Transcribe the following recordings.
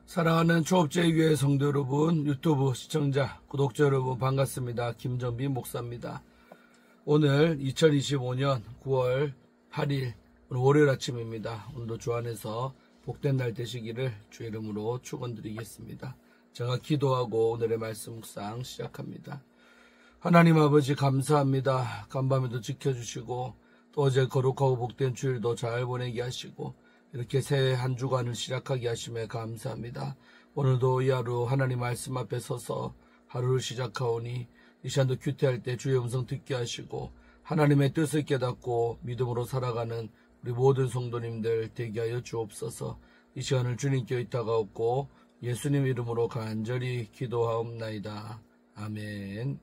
사랑하는 초업제교회 성도 여러분, 유튜브 시청자, 구독자 여러분 반갑습니다. 김정빈 목사입니다. 오늘 2025년 9월 8일 월요일 아침입니다. 오늘도 주 안에서 복된 날 되시기를 주의 이름으로 축원드리겠습니다. 제가 기도하고 오늘의 말씀 묵상 시작합니다. 하나님 아버지 감사합니다. 간밤에도 지켜주시고 또 어제 거룩하고 복된 주일도 잘 보내게 하시고 이렇게 새해 한 주간을 시작하게 하심에 감사합니다. 오늘도 이 하루 하나님 말씀 앞에 서서 하루를 시작하오니 이 시간도 큐티할 때 주의 음성 듣게 하시고 하나님의 뜻을 깨닫고 믿음으로 살아가는 우리 모든 성도님들 되게 하여 주옵소서. 이 시간을 주님께 의탁하옵고 예수님 이름으로 간절히 기도하옵나이다. 아멘.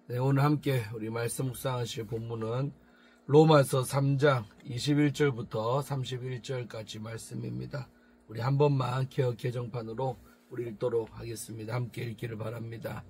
네, 오늘 함께 우리 말씀 묵상하실 본문은 로마서 3장 21절부터 31절까지 말씀입니다. 우리 한 번만 개역 개정판으로 우리 읽도록 하겠습니다. 함께 읽기를 바랍니다.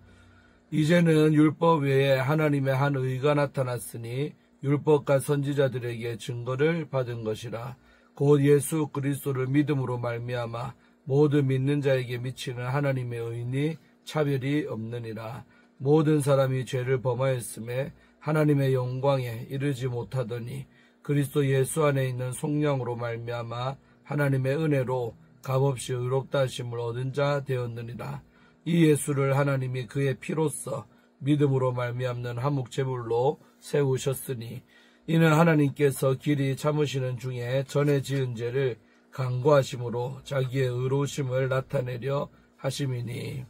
이제는 율법 외에 하나님의 한 의가 나타났으니 율법과 선지자들에게 증거를 받은 것이라. 곧 예수 그리스도를 믿음으로 말미암아 모든 믿는 자에게 미치는 하나님의 의니 차별이 없느니라. 모든 사람이 죄를 범하였음에 하나님의 영광에 이르지 못하더니 그리스도 예수 안에 있는 속량으로 말미암아 하나님의 은혜로 값없이 의롭다 하심을 얻은 자 되었느니라. 이 예수를 하나님이 그의 피로써 믿음으로 말미암는 한목제물로 세우셨으니 이는 하나님께서 길이 참으시는 중에 전에 지은 죄를 간구하심으로 자기의 의로우심을 나타내려 하심이니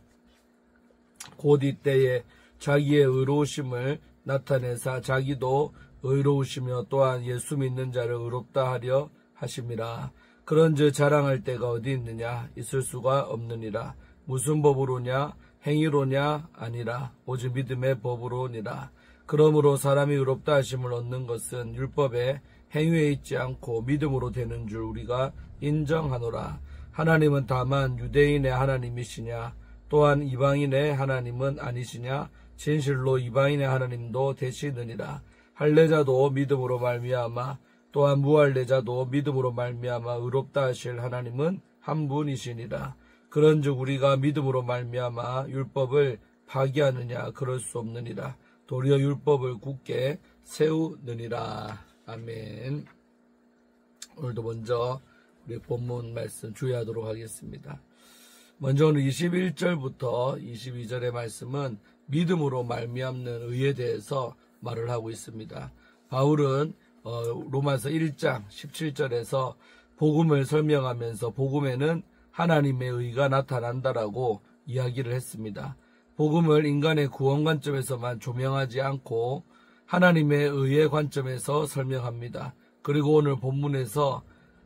곧 이때에 자기의 의로우심을 나타내사 자기도 의로우시며 또한 예수 믿는 자를 의롭다 하려 하심이라. 그런즉 자랑할 때가 어디 있느냐? 있을 수가 없느니라. 무슨 법으로냐? 행위로냐? 아니라 오직 믿음의 법으로니라. 그러므로 사람이 의롭다 하심을 얻는 것은 율법의 행위에 있지 않고 믿음으로 되는 줄 우리가 인정하노라. 하나님은 다만 유대인의 하나님이시냐? 또한 이방인의 하나님은 아니시냐? 진실로 이방인의 하나님도 되시느니라. 할례자도 믿음으로 말미암아 또한 무할례자도 믿음으로 말미암아 의롭다 하실 하나님은 한 분이시니라. 그런즉 우리가 믿음으로 말미암아 율법을 파기하느냐? 그럴 수 없느니라. 도리어 율법을 굳게 세우느니라. 아멘. 오늘도 먼저 우리 본문 말씀 주의하도록 하겠습니다. 먼저 오늘 21절부터 22절의 말씀은 믿음으로 말미암는 의에 대해서 말을 하고 있습니다. 바울은 로마서 1장 17절에서 복음을 설명하면서 복음에는 하나님의 의가 나타난다라고 이야기를 했습니다. 복음을 인간의 구원 관점에서만 조명하지 않고 하나님의 의의 관점에서 설명합니다. 그리고 오늘 본문에서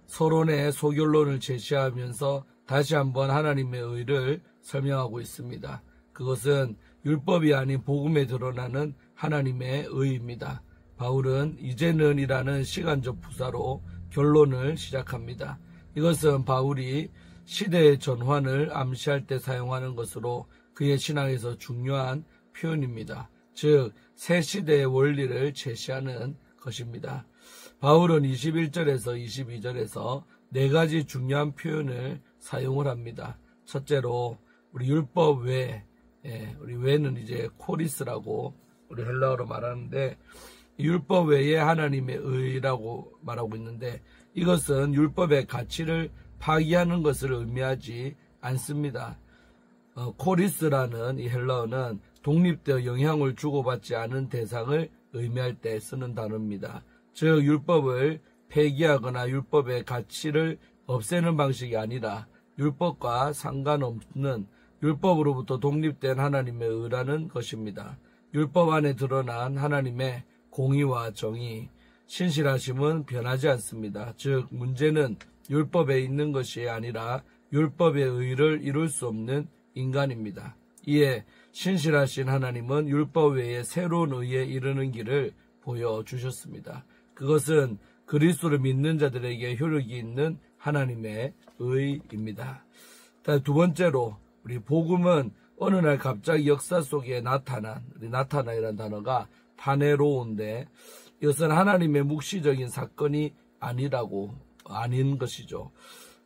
서론의 소결론을 제시하면서 다시 한번 하나님의 의를 설명하고 있습니다. 그것은 율법이 아닌 복음에 드러나는 하나님의 의입니다. 바울은 이제는 이라는 시간적 부사로 결론을 시작합니다. 이것은 바울이 시대의 전환을 암시할 때 사용하는 것으로 그의 신앙에서 중요한 표현입니다. 즉, 새 시대의 원리를 제시하는 것입니다. 바울은 21절에서 22절에서 네 가지 중요한 표현을 사용을 합니다. 첫째로 우리 율법 외에, 우리 외는 이제 코리스라고 우리 헬라어로 말하는데 율법 외에 하나님의 의라고 말하고 있는데 이것은 율법의 가치를 파기하는 것을 의미하지 않습니다. 코리스라는 이 헬라어는 독립되어 영향을 주고받지 않은 대상을 의미할 때 쓰는 단어입니다. 즉 율법을 폐기하거나 율법의 가치를 없애는 방식이 아니라 율법과 상관없는 율법으로부터 독립된 하나님의 의라는 것입니다. 율법 안에 드러난 하나님의 공의와 정의, 신실하심은 변하지 않습니다. 즉 문제는 율법에 있는 것이 아니라 율법의 의를 이룰 수 없는 인간입니다. 이에 신실하신 하나님은 율법 외에 새로운 의에 이르는 길을 보여주셨습니다. 그것은 그리스도를 믿는 자들에게 효력이 있는 하나님의 의입니다. 두 번째로 우리 복음은 어느 날 갑자기 역사 속에 나타나이라는 단어가 파네로인데 이것은 하나님의 묵시적인 사건이 아닌 것이죠.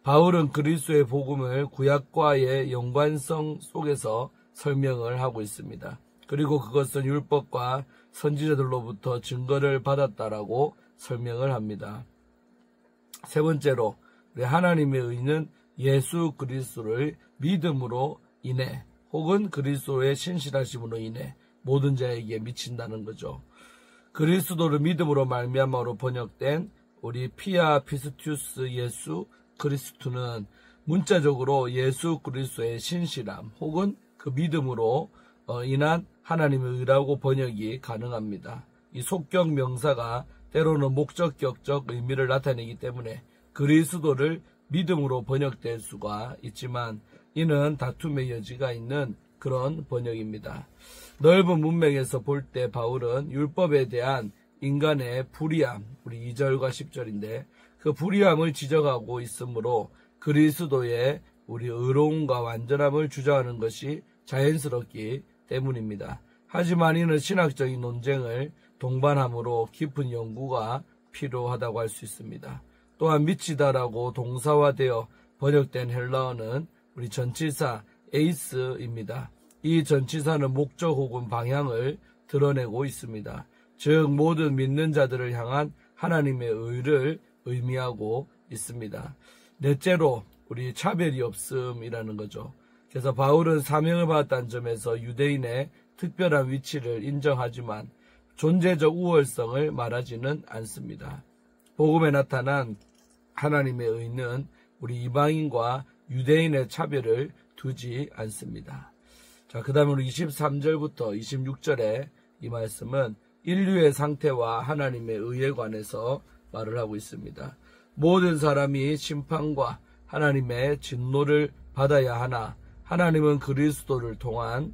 바울은 그리스도의 복음을 구약과의 연관성 속에서 설명을 하고 있습니다. 그리고 그것은 율법과 선지자들로부터 증거를 받았다라고 설명을 합니다. 세 번째로 우리 하나님의 의는 예수 그리스도를 믿음으로 인해 혹은 그리스도의 신실하심으로 인해 모든 자에게 미친다는 거죠. 그리스도를 믿음으로 말미암아로 번역된 우리 피아 피스투스 예수 그리스도는 문자적으로 예수 그리스도의 신실함 혹은 그 믿음으로 인한 하나님의 의라고 번역이 가능합니다. 이 속격 명사가 때로는 목적격적 의미를 나타내기 때문에 그리스도를 믿음으로 번역될 수가 있지만 이는 다툼의 여지가 있는 그런 번역입니다. 넓은 문맥에서 볼 때 바울은 율법에 대한 인간의 불의함, 우리 2절과 10절인데 그 불의함을 지적하고 있으므로 그리스도의 우리 의로움과 완전함을 주장하는 것이 자연스럽기 때문입니다. 하지만 이는 신학적인 논쟁을 동반함으로 깊은 연구가 필요하다고 할 수 있습니다. 또한 미치다라고 동사화되어 번역된 헬라어는 우리 전치사 에이스입니다. 이 전치사는 목적 혹은 방향을 드러내고 있습니다. 즉 모든 믿는 자들을 향한 하나님의 의를 의미하고 있습니다. 넷째로 우리 차별이 없음이라는 거죠. 그래서 바울은 사명을 받았다는 점에서 유대인의 특별한 위치를 인정하지만 존재적 우월성을 말하지는 않습니다. 복음에 나타난 하나님의 의는 우리 이방인과 유대인의 차별을 두지 않습니다. 자, 그 다음에 23절부터 26절에 이 말씀은 인류의 상태와 하나님의 의에 관해서 말을 하고 있습니다. 모든 사람이 심판과 하나님의 진노를 받아야 하나 하나님은 그리스도를 통한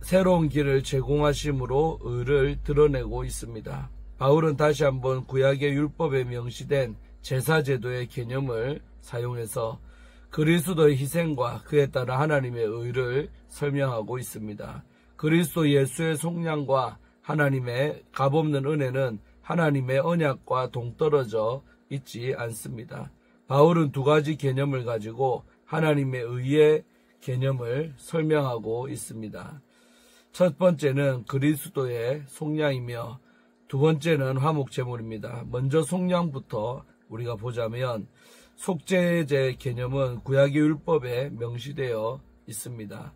새로운 길을 제공하심으로 의를 드러내고 있습니다. 바울은 다시 한번 구약의 율법에 명시된 제사제도의 개념을 사용해서 그리스도의 희생과 그에 따라 하나님의 의를 설명하고 있습니다. 그리스도 예수의 속량과 하나님의 값없는 은혜는 하나님의 언약과 동떨어져 있지 않습니다. 바울은 두 가지 개념을 가지고 하나님의 의의 개념을 설명하고 있습니다. 첫 번째는 그리스도의 속량이며 두 번째는 화목제물입니다. 먼저 속량부터 우리가 보자면 속죄제 개념은 구약의 율법에 명시되어 있습니다.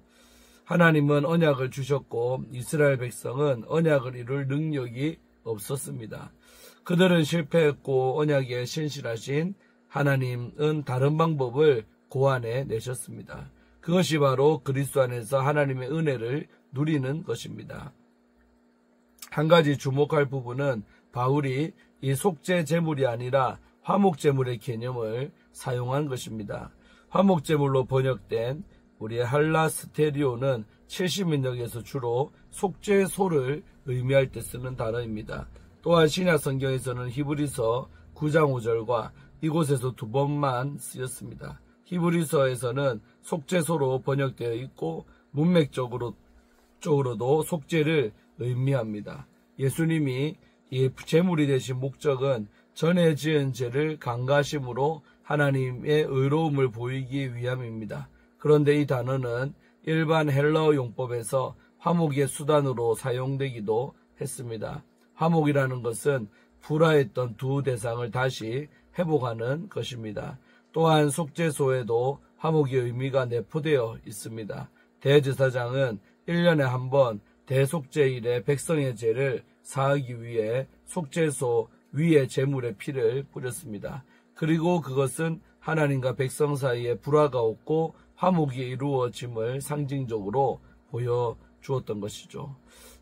하나님은 언약을 주셨고 이스라엘 백성은 언약을 이룰 능력이 없었습니다. 그들은 실패했고 언약에 신실하신 하나님은 다른 방법을 고안해 내셨습니다. 그것이 바로 그리스도 안에서 하나님의 은혜를 누리는 것입니다. 한 가지 주목할 부분은 바울이 이 속죄 제물이 아니라 화목제물의 개념을 사용한 것입니다. 화목제물로 번역된 우리의 할라스테리오는 70민역에서 주로 속죄소를 의미할 때 쓰는 단어입니다. 또한 신약 성경에서는 히브리서 9장 5절과 이곳에서 두 번만 쓰였습니다. 히브리서에서는 속죄소로 번역되어 있고 문맥적으로도 속죄를 의미합니다. 예수님이 이 제물이 되신 목적은 전에 지은 죄를 강가하심으로 하나님의 의로움을 보이기 위함입니다. 그런데 이 단어는 일반 헬라어 용법에서 화목의 수단으로 사용되기도 했습니다. 화목이라는 것은 불화했던 두 대상을 다시 회복하는 것입니다. 또한 속죄소에도 화목의 의미가 내포되어 있습니다. 대제사장은 1년에 한 번 대속죄일에 백성의 죄를 사하기 위해 속죄소 위에 제물의 피를 뿌렸습니다. 그리고 그것은 하나님과 백성 사이에 불화가 없고 화목이 이루어짐을 상징적으로 보여주었던 것이죠.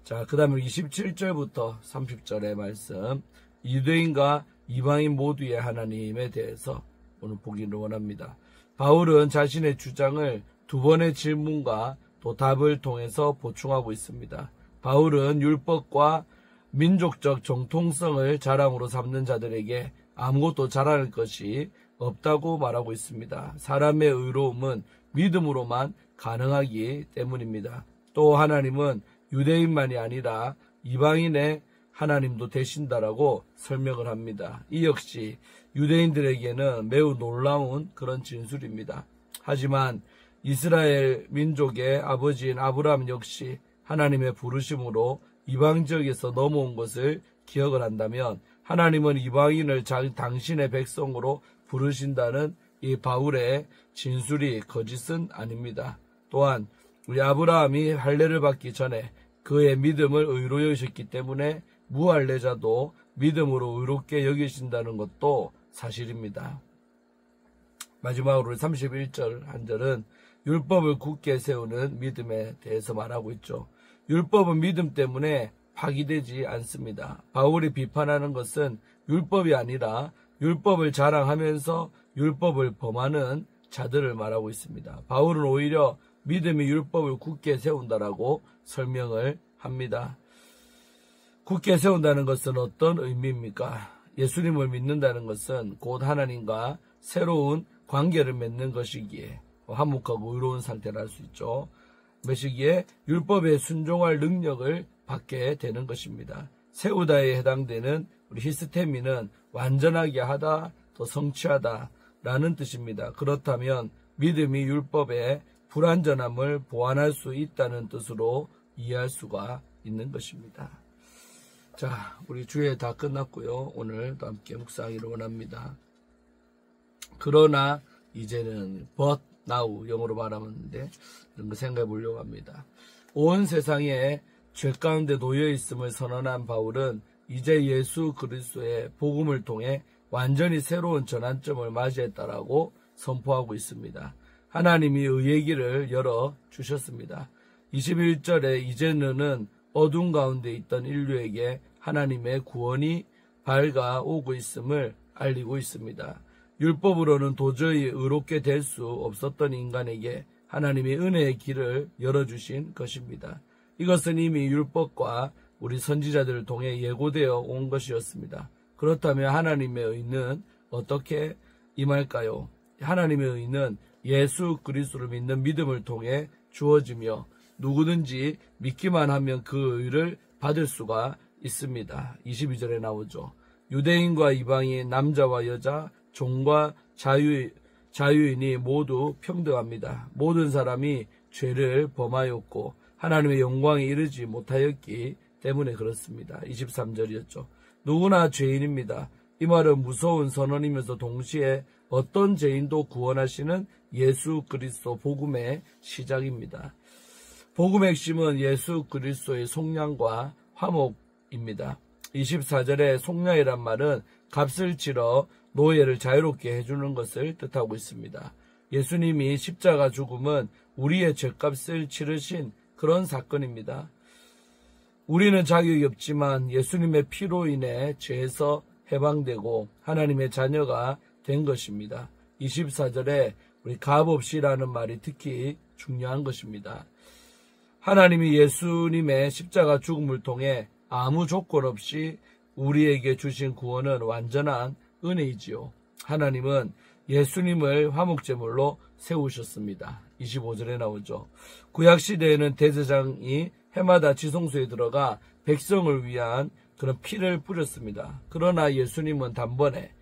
자, 그 다음에 27절부터 30절의 말씀, 유대인과 이방인 모두의 하나님에 대해서 오늘 보기를 원합니다. 바울은 자신의 주장을 두 번의 질문과 또 답을 통해서 보충하고 있습니다. 바울은 율법과 민족적 정통성을 자랑으로 삼는 자들에게 아무것도 자랑할 것이 없다고 말하고 있습니다. 사람의 의로움은 믿음으로만 가능하기 때문입니다. 또 하나님은 유대인만이 아니라 이방인의 하나님도 되신다라고 설명을 합니다. 이 역시 유대인들에게는 매우 놀라운 그런 진술입니다. 하지만 이스라엘 민족의 아버지인 아브라함 역시 하나님의 부르심으로 이방 지역에서 넘어온 것을 기억을 한다면 하나님은 이방인을 당신의 백성으로 부르신다는 이 바울의 진술이 거짓은 아닙니다. 또한 우리 아브라함이 할례를 받기 전에 그의 믿음을 의로 여기셨기 때문에 무할례자도 믿음으로 의롭게 여기신다는 것도 사실입니다. 마지막으로 31절 한 절은 율법을 굳게 세우는 믿음에 대해서 말하고 있죠. 율법은 믿음 때문에 파기되지 않습니다. 바울이 비판하는 것은 율법이 아니라 율법을 자랑하면서 율법을 범하는 자들을 말하고 있습니다. 바울은 오히려 믿음이 율법을 굳게 세운다라고 설명을 합니다. 굳게 세운다는 것은 어떤 의미입니까? 예수님을 믿는다는 것은 곧 하나님과 새로운 관계를 맺는 것이기에 화목하고 의로운 상태를 할 수 있죠. 것이기에 율법에 순종할 능력을 받게 되는 것입니다. 세우다에 해당되는 우리 히스테미는 완전하게 하다, 더 성취하다 라는 뜻입니다. 그렇다면 믿음이 율법의 불완전함을 보완할 수 있다는 뜻으로 이해할 수가 있는 것입니다. 자, 우리 주일 다 끝났고요. 오늘도 함께 묵상하기를 원합니다. 그러나 이제는 but now 영어로 말하는데 이런 거 생각해 보려고 합니다. 온 세상에 죄 가운데 놓여 있음을 선언한 바울은 이제 예수 그리스도의 복음을 통해 완전히 새로운 전환점을 맞이했다라고 선포하고 있습니다. 하나님이 의의 길을 열어 주셨습니다. 21절에 이제는 어둠 가운데 있던 인류에게 하나님의 구원이 밝아오고 있음을 알리고 있습니다. 율법으로는 도저히 의롭게 될 수 없었던 인간에게 하나님이 은혜의 길을 열어주신 것입니다. 이것은 이미 율법과 우리 선지자들을 통해 예고되어 온 것이었습니다. 그렇다면 하나님의 의는 어떻게 임할까요? 하나님의 의는 예수 그리스도를 믿는 믿음을 통해 주어지며 누구든지 믿기만 하면 그 의를 받을 수가 있습니다. 22절에 나오죠. 유대인과 이방인, 남자와 여자, 종과 자유인이 모두 평등합니다. 모든 사람이 죄를 범하였고 하나님의 영광에 이르지 못하였기 때문에 그렇습니다. 23절이었죠. 누구나 죄인입니다. 이 말은 무서운 선언이면서 동시에 어떤 죄인도 구원하시는 예수 그리스도 복음의 시작입니다. 복음의 핵심은 예수 그리스도의 속량과 화목입니다. 24절에 속량이란 말은 값을 치러 노예를 자유롭게 해주는 것을 뜻하고 있습니다. 예수님이 십자가 죽음은 우리의 죄값을 치르신 그런 사건입니다. 우리는 자격이 없지만 예수님의 피로 인해 죄에서 해방되고 하나님의 자녀가 된 것입니다. 24절에 우리 값없이라는 말이 특히 중요한 것입니다. 하나님이 예수님의 십자가 죽음을 통해 아무 조건 없이 우리에게 주신 구원은 완전한 은혜이지요. 하나님은 예수님을 화목제물로 세우셨습니다. 25절에 나오죠. 구약시대에는 대제사장이 해마다 지성소에 들어가 백성을 위한 그런 피를 뿌렸습니다. 그러나 예수님은 단번에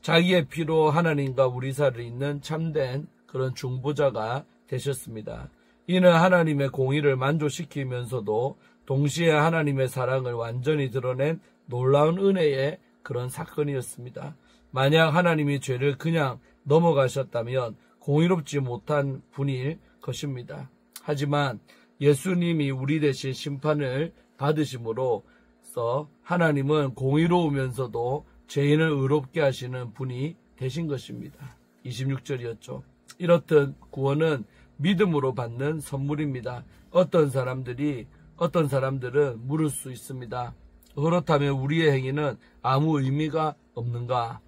자기의 피로 하나님과 우리 사이를 잇는 참된 그런 중보자가 되셨습니다. 이는 하나님의 공의를 만족시키면서도 동시에 하나님의 사랑을 완전히 드러낸 놀라운 은혜의 그런 사건이었습니다. 만약 하나님이 죄를 그냥 넘어가셨다면 공의롭지 못한 분일 것입니다. 하지만 예수님이 우리 대신 심판을 받으심으로써 하나님은 공의로우면서도 죄인을 의롭게 하시는 분이 되신 것입니다. 26절이었죠. 이렇듯 구원은 믿음으로 받는 선물입니다. 어떤 사람들은 물을 수 있습니다. 그렇다면 우리의 행위는 아무 의미가 없는가?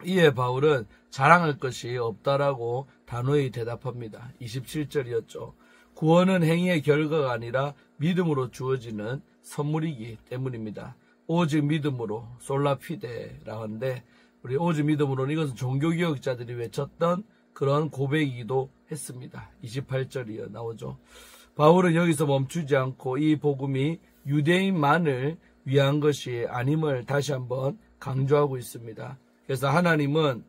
이에 바울은 자랑할 것이 없다라고 단호히 대답합니다. 27절이었죠. 구원은 행위의 결과가 아니라 믿음으로 주어지는 선물이기 때문입니다. 오직 믿음으로 솔라피데라고 하는데 우리 오직 믿음으로는 이것은 종교개혁자들이 외쳤던 그런 고백이기도 했습니다. 28절이 나오죠. 바울은 여기서 멈추지 않고 이 복음이 유대인만을 위한 것이 아님을 다시 한번 강조하고 있습니다. 그래서 하나님은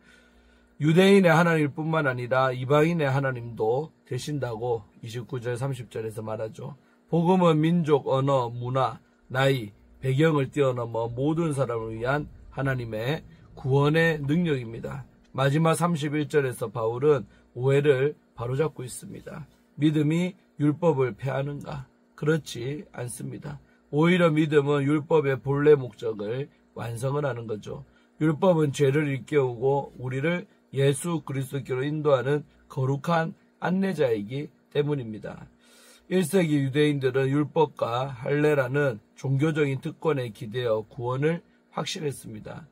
유대인의 하나님일 뿐만 아니라 이방인의 하나님도 되신다고 29절 30절에서 말하죠. 복음은 민족, 언어, 문화, 나이, 배경을 뛰어넘어 모든 사람을 위한 하나님의 구원의 능력입니다. 마지막 31절에서 바울은 오해를 바로잡고 있습니다. 믿음이 율법을 폐하는가? 그렇지 않습니다. 오히려 믿음은 율법의 본래 목적을 완성을 하는 거죠. 율법은 죄를 일깨우고 우리를 예수 그리스도께로 인도하는 거룩한 안내자이기 때문입니다. 1세기 유대인들은 율법과 할례라는 종교적인 특권에 기대어 구원을 확신했습니다.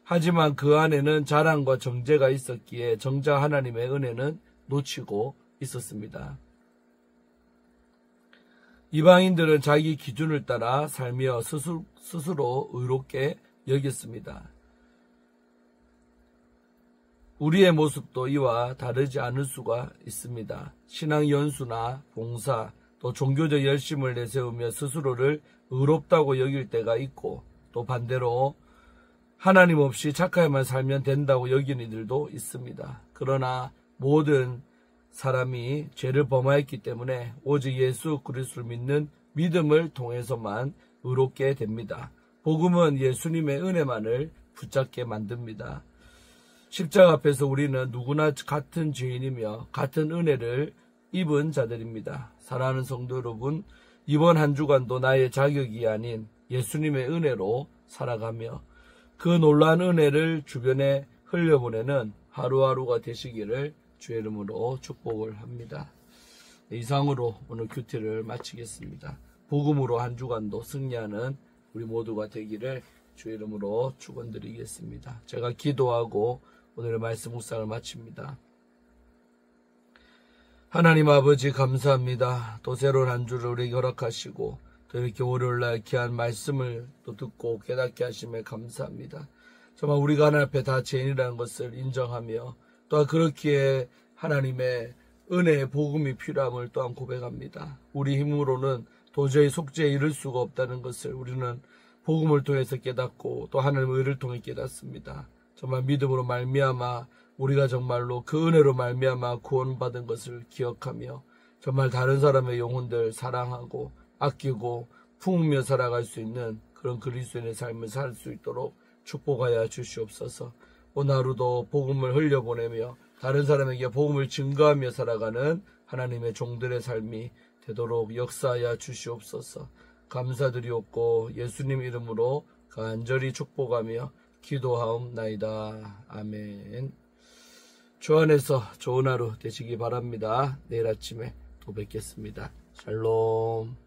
하지만 그 안에는 자랑과 정죄가 있었기에 정작 하나님의 은혜는 놓치고 있었습니다. 이방인들은 자기 기준을 따라 살며 스스로 의롭게 여겼습니다. 우리의 모습도 이와 다르지 않을 수가 있습니다. 신앙 연수나 봉사, 또 종교적 열심을 내세우며 스스로를 의롭다고 여길 때가 있고, 또 반대로 하나님 없이 착하게만 살면 된다고 여기는 이들도 있습니다. 그러나 모든 사람이 죄를 범하였기 때문에 오직 예수 그리스도를 믿는 믿음을 통해서만 의롭게 됩니다. 복음은 예수님의 은혜만을 붙잡게 만듭니다. 십자가 앞에서 우리는 누구나 같은 죄인이며 같은 은혜를 입은 자들입니다. 사랑하는 성도 여러분, 이번 한 주간도 나의 자격이 아닌 예수님의 은혜로 살아가며 그 놀라운 은혜를 주변에 흘려보내는 하루하루가 되시기를 주의 이름으로 축복을 합니다. 이상으로 오늘 큐티를 마치겠습니다. 복음으로 한 주간도 승리하는 우리 모두가 되기를 주의 이름으로 축원드리겠습니다. 제가 기도하고 오늘의 말씀 묵상을 마칩니다. 하나님 아버지 감사합니다. 또 새로운 한 주를 우리에게 허락하시고 또 이렇게 월요일날 귀한 말씀을 또 듣고 깨닫게 하심에 감사합니다. 정말 우리가 하나님 앞에 다 죄인이라는 것을 인정하며 또한 그렇기에 하나님의 은혜의 복음이 필요함을 또한 고백합니다. 우리 힘으로는 도저히 속죄에 이를 수가 없다는 것을 우리는 복음을 통해서 깨닫고 또 하나님의 의를 통해 깨닫습니다. 정말 믿음으로 말미암아 우리가 정말로 그 은혜로 말미암아 구원받은 것을 기억하며 정말 다른 사람의 영혼들 사랑하고 아끼고 품으며 살아갈 수 있는 그런 그리스도인의 삶을 살 수 있도록 축복하여 주시옵소서. 오늘 하루도 복음을 흘려보내며 다른 사람에게 복음을 증거하며 살아가는 하나님의 종들의 삶이 되도록 역사하여 주시옵소서. 감사드리옵고 예수님 이름으로 간절히 축복하며 기도하옵나이다. 아멘. 주 안에서 좋은 하루 되시기 바랍니다. 내일 아침에 또 뵙겠습니다. 샬롬.